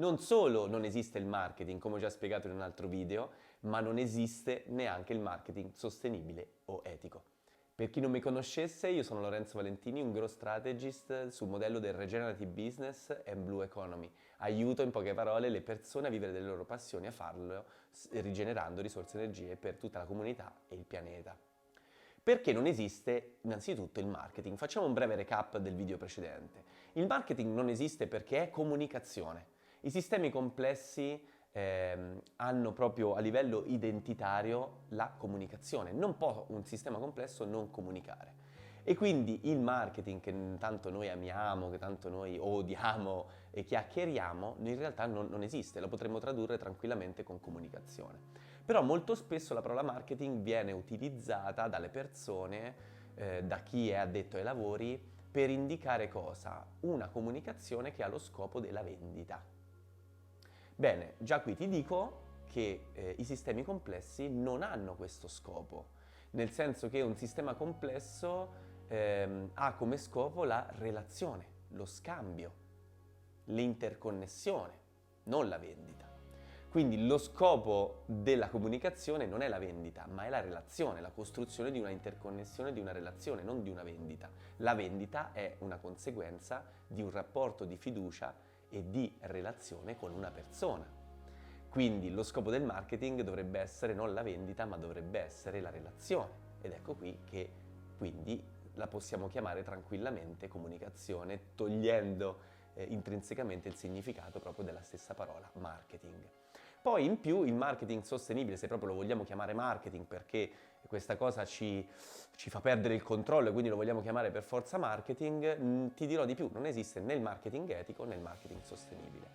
Non solo non esiste il marketing, come ho già spiegato in un altro video, ma non esiste neanche il marketing sostenibile o etico. Per chi non mi conoscesse, io sono Lorenzo Valentini, un growth strategist sul modello del Regenerative Business and Blue Economy. Aiuto in poche parole le persone a vivere delle loro passioni, a farlo rigenerando risorse e energie per tutta la comunità e il pianeta. Perché non esiste innanzitutto il marketing? Facciamo un breve recap del video precedente. Il marketing non esiste perché è comunicazione. I sistemi complessi hanno proprio a livello identitario la comunicazione. Non può un sistema complesso non comunicare. E quindi il marketing che tanto noi amiamo, che tanto noi odiamo e chiacchieriamo, in realtà non esiste, lo potremmo tradurre tranquillamente con comunicazione. Però molto spesso la parola marketing viene utilizzata dalle persone, da chi è addetto ai lavori, per indicare cosa? Una comunicazione che ha lo scopo della vendita. Bene, già qui ti dico che i sistemi complessi non hanno questo scopo, nel senso che un sistema complesso ha come scopo la relazione, lo scambio, l'interconnessione, non la vendita. Quindi lo scopo della comunicazione non è la vendita, ma è la relazione, la costruzione di una interconnessione, di una relazione, non di una vendita. La vendita è una conseguenza di un rapporto di fiducia e di relazione con una persona. Quindi lo scopo del marketing dovrebbe essere non la vendita, ma dovrebbe essere la relazione. Ed ecco qui che quindi la possiamo chiamare tranquillamente comunicazione, togliendo intrinsecamente il significato proprio della stessa parola, marketing. Poi in più il marketing sostenibile, se proprio lo vogliamo chiamare marketing perché questa cosa ci fa perdere il controllo e quindi lo vogliamo chiamare per forza marketing, ti dirò di più, non esiste né il marketing etico né il marketing sostenibile.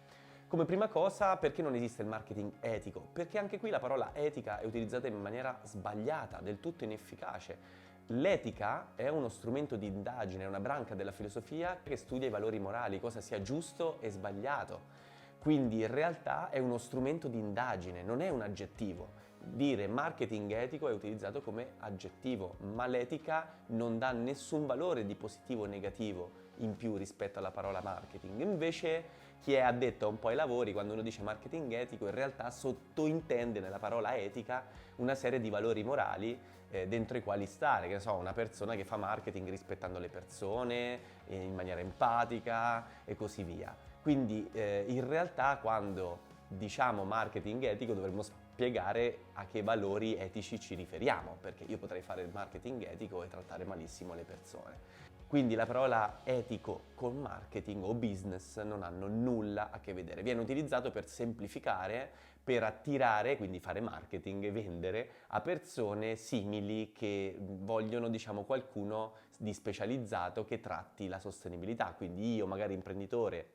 Come prima cosa, perché non esiste il marketing etico? Perché anche qui la parola etica è utilizzata in maniera sbagliata, del tutto inefficace. L'etica è uno strumento di indagine, è una branca della filosofia che studia i valori morali, cosa sia giusto e sbagliato. Quindi in realtà è uno strumento di indagine, non è un aggettivo. Dire marketing etico è utilizzato come aggettivo, ma l'etica non dà nessun valore di positivo o negativo in più rispetto alla parola marketing. Invece chi è addetto un po' ai lavori, quando uno dice marketing etico, in realtà sottointende nella parola etica una serie di valori morali dentro i quali stare, che ne so, una persona che fa marketing rispettando le persone, in maniera empatica e così via. Quindi in realtà quando diciamo marketing etico dovremmo spiegare a che valori etici ci riferiamo, perché io potrei fare il marketing etico e trattare malissimo le persone. Quindi la parola etico con marketing o business non hanno nulla a che vedere. Viene utilizzato per semplificare, per attirare, quindi fare marketing e vendere a persone simili che vogliono, diciamo, qualcuno di specializzato che tratti la sostenibilità. Quindi io, magari imprenditore,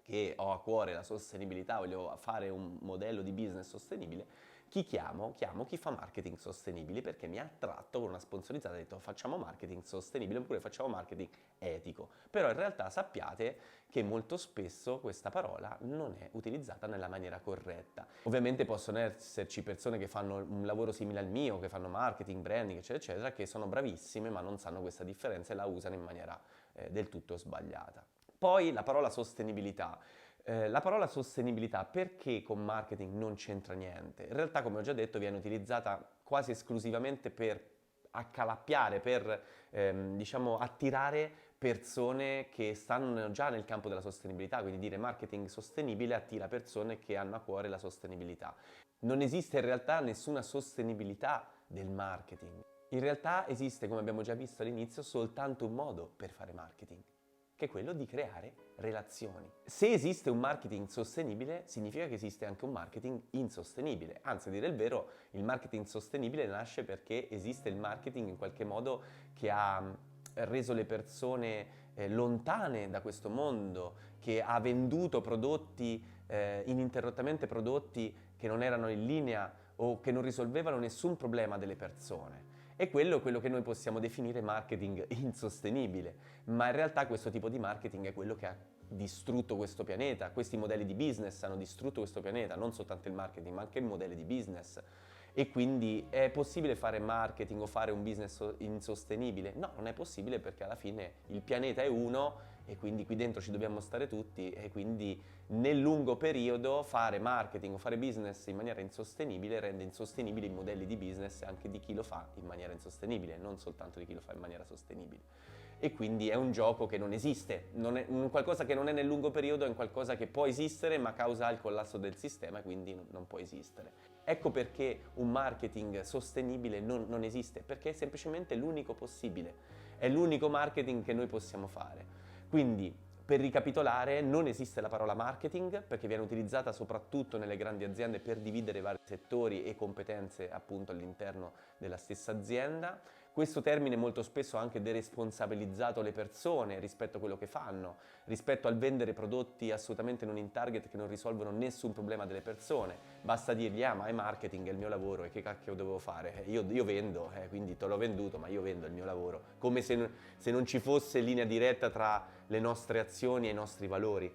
che ho a cuore la sostenibilità, voglio fare un modello di business sostenibile, chi chiamo? Chiamo chi fa marketing sostenibile perché mi ha attratto con una sponsorizzata e ha detto facciamo marketing sostenibile oppure facciamo marketing etico. Però in realtà sappiate che molto spesso questa parola non è utilizzata nella maniera corretta. Ovviamente possono esserci persone che fanno un lavoro simile al mio, che fanno marketing, branding, eccetera, eccetera, che sono bravissime ma non sanno questa differenza e la usano in maniera del tutto sbagliata. Poi la parola sostenibilità. La parola sostenibilità perché con marketing non c'entra niente? In realtà, come ho già detto, viene utilizzata quasi esclusivamente per accalappiare, per diciamo attirare persone che stanno già nel campo della sostenibilità, quindi dire marketing sostenibile attira persone che hanno a cuore la sostenibilità. Non esiste in realtà nessuna sostenibilità del marketing. In realtà esiste, come abbiamo già visto all'inizio, soltanto un modo per fare marketing, che è quello di creare relazioni. Se esiste un marketing sostenibile, significa che esiste anche un marketing insostenibile. Anzi, a dire il vero, il marketing sostenibile nasce perché esiste il marketing in qualche modo che ha reso le persone lontane da questo mondo, che ha venduto prodotti ininterrottamente, prodotti che non erano in linea o che non risolvevano nessun problema delle persone. E quello è quello che noi possiamo definire marketing insostenibile, ma in realtà questo tipo di marketing è quello che ha distrutto questo pianeta. Questi modelli di business hanno distrutto questo pianeta, non soltanto il marketing, ma anche i modelli di business. E quindi è possibile fare marketing o fare un business insostenibile? No, non è possibile perché alla fine il pianeta è uno e quindi qui dentro ci dobbiamo stare tutti e quindi nel lungo periodo fare marketing o fare business in maniera insostenibile rende insostenibili i modelli di business anche di chi lo fa in maniera insostenibile, non soltanto di chi lo fa in maniera sostenibile. E quindi è un gioco che non esiste, non è un qualcosa che non è nel lungo periodo, è un qualcosa che può esistere ma causa il collasso del sistema e quindi non può esistere. Ecco perché un marketing sostenibile non esiste, perché è semplicemente l'unico possibile, è l'unico marketing che noi possiamo fare. Quindi, per ricapitolare, non esiste la parola marketing perché viene utilizzata soprattutto nelle grandi aziende per dividere vari settori e competenze appunto all'interno della stessa azienda. Questo termine molto spesso ha anche deresponsabilizzato le persone rispetto a quello che fanno, rispetto al vendere prodotti assolutamente non in target che non risolvono nessun problema delle persone. Basta dirgli, ah ma è marketing, è il mio lavoro e che cacchio dovevo fare? Io vendo, quindi te l'ho venduto, ma io vendo il mio lavoro. Come se non ci fosse linea diretta tra le nostre azioni e i nostri valori.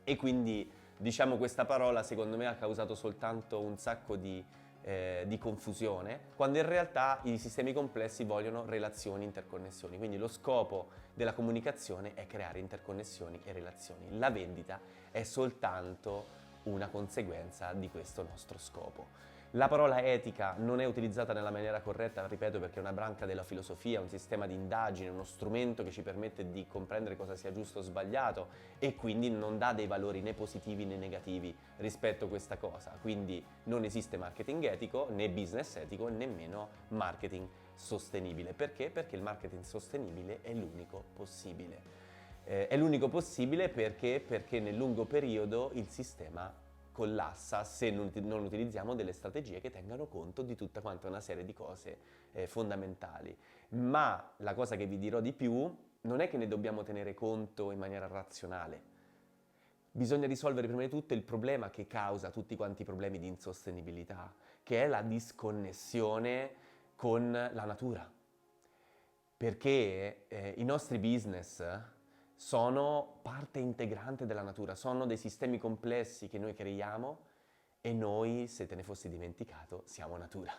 E quindi, diciamo, questa parola secondo me ha causato soltanto un sacco di confusione, quando in realtà i sistemi complessi vogliono relazioni, interconnessioni. Quindi lo scopo della comunicazione è creare interconnessioni e relazioni. La vendita è soltanto una conseguenza di questo nostro scopo. La parola etica non è utilizzata nella maniera corretta, ripeto, perché è una branca della filosofia, un sistema di indagine, uno strumento che ci permette di comprendere cosa sia giusto o sbagliato e quindi non dà dei valori né positivi né negativi rispetto a questa cosa. Quindi non esiste marketing etico, né business etico, nemmeno marketing sostenibile. Perché? Perché il marketing sostenibile è l'unico possibile. È l'unico possibile perché nel lungo periodo il sistema collassa se non utilizziamo delle strategie che tengano conto di tutta quanta una serie di cose fondamentali. Ma la cosa che vi dirò di più non è che ne dobbiamo tenere conto in maniera razionale. Bisogna risolvere prima di tutto il problema che causa tutti quanti i problemi di insostenibilità, che è la disconnessione con la natura. Perché i nostri business sono parte integrante della natura, sono dei sistemi complessi che noi creiamo e noi, se te ne fossi dimenticato, siamo natura.